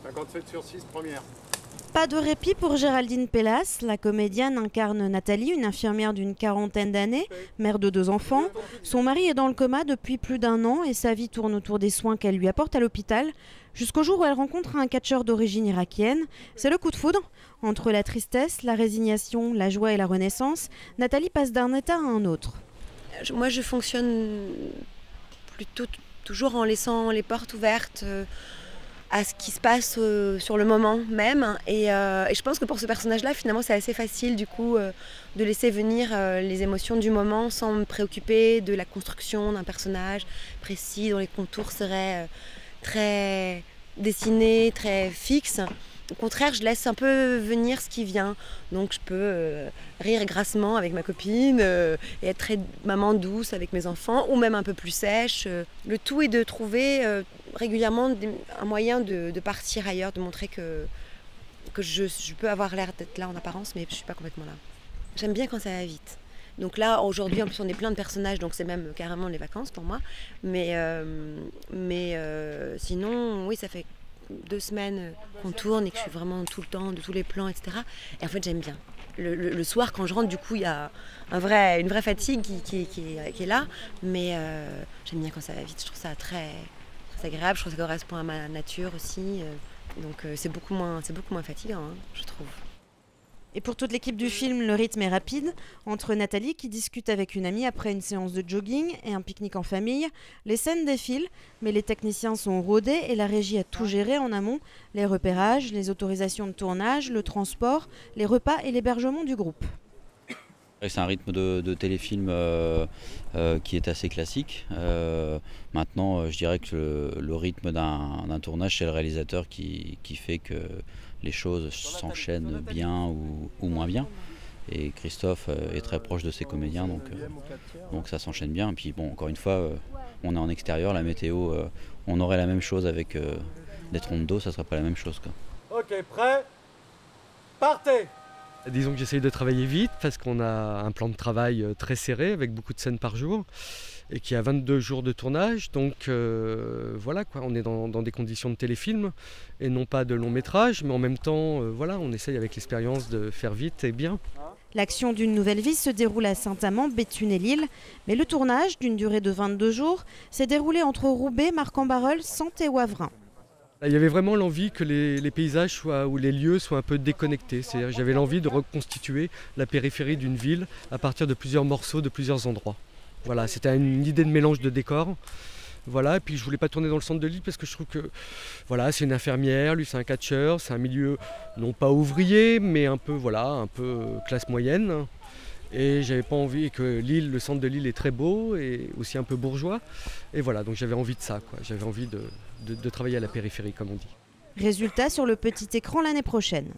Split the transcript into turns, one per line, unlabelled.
57 sur 6, première.
Pas de répit pour Géraldine Pellas. La comédienne incarne Nathalie, une infirmière d'une quarantaine d'années, mère de 2 enfants. Son mari est dans le coma depuis plus d'1 an et sa vie tourne autour des soins qu'elle lui apporte à l'hôpital, jusqu'au jour où elle rencontre un catcheur d'origine irakienne. C'est le coup de foudre. Entre la tristesse, la résignation, la joie et la renaissance, Nathalie passe d'un état à un autre.
Moi, je fonctionne plutôt toujours en laissant les portes ouvertes à ce qui se passe sur le moment même. Et je pense que pour ce personnage-là, finalement, c'est assez facile du coup de laisser venir les émotions du moment sans me préoccuper de la construction d'un personnage précis dont les contours seraient très dessinés, très fixes. Au contraire, je laisse un peu venir ce qui vient. Donc je peux rire grassement avec ma copine et être très maman douce avec mes enfants, ou même un peu plus sèche. Le tout est de trouver régulièrement un moyen de partir ailleurs, de montrer que je peux avoir l'air d'être là en apparence, mais je ne suis pas complètement là. J'aime bien quand ça va vite. Donc là, aujourd'hui, en plus, on est plein de personnages, donc c'est même carrément les vacances pour moi. Mais sinon, oui, ça fait 2 semaines qu'on tourne et que je suis vraiment tout le temps de tous les plans, etc. Et en fait, j'aime bien. Le soir, quand je rentre, du coup, il y a une vraie fatigue qui est là. Mais j'aime bien quand ça va vite. Je trouve ça très agréable. Je trouve que ça correspond à ma nature aussi. Donc c'est beaucoup moins fatigant, hein, je trouve.
Et pour toute l'équipe du film, le rythme est rapide. Entre Nathalie qui discute avec une amie après une séance de jogging et un pique-nique en famille, les scènes défilent, mais les techniciens sont rodés et la régie a tout géré en amont. Les repérages, les autorisations de tournage, le transport, les repas et l'hébergement du groupe.
C'est un rythme de téléfilm qui est assez classique. Maintenant, je dirais que le rythme d'un tournage, c'est le réalisateur qui fait que les choses s'enchaînent bien ou moins bien. Et Christophe est très proche de ses comédiens, donc ça s'enchaîne bien. Et puis bon, encore une fois, on est en extérieur, la météo, on aurait la même chose avec des trompes d'eau, ça ne serait pas la même chose, quoi.
Ok, prêt? Partez!
Disons que j'essaye de travailler vite parce qu'on a un plan de travail très serré avec beaucoup de scènes par jour et qui a 22 jours de tournage. Donc voilà, quoi, on est dans des conditions de téléfilm et non pas de long métrage, mais en même temps, voilà, on essaye avec l'expérience de faire vite et bien.
L'action d'une nouvelle vie se déroule à Saint-Amand, Béthune et Lille, mais le tournage, d'une durée de 22 jours, s'est déroulé entre Roubaix, Marcq-en-Barœul, Sante et Wavrin.
Il y avait vraiment l'envie que les paysages ou les lieux soient un peu déconnectés. C'est-à-dire, j'avais l'envie de reconstituer la périphérie d'une ville à partir de plusieurs morceaux, de plusieurs endroits. Voilà, c'était une idée de mélange de décors. Voilà, et puis je voulais pas tourner dans le centre de Lille parce que je trouve que voilà, c'est une infirmière, lui c'est un catcheur, c'est un milieu non pas ouvrier, mais un peu classe moyenne. Et j'avais pas envie que Lille, le centre de Lille est très beau et aussi un peu bourgeois. Et voilà, donc j'avais envie de ça, quoi. J'avais envie de travailler à la périphérie, comme on dit.
Résultat sur le petit écran l'année prochaine.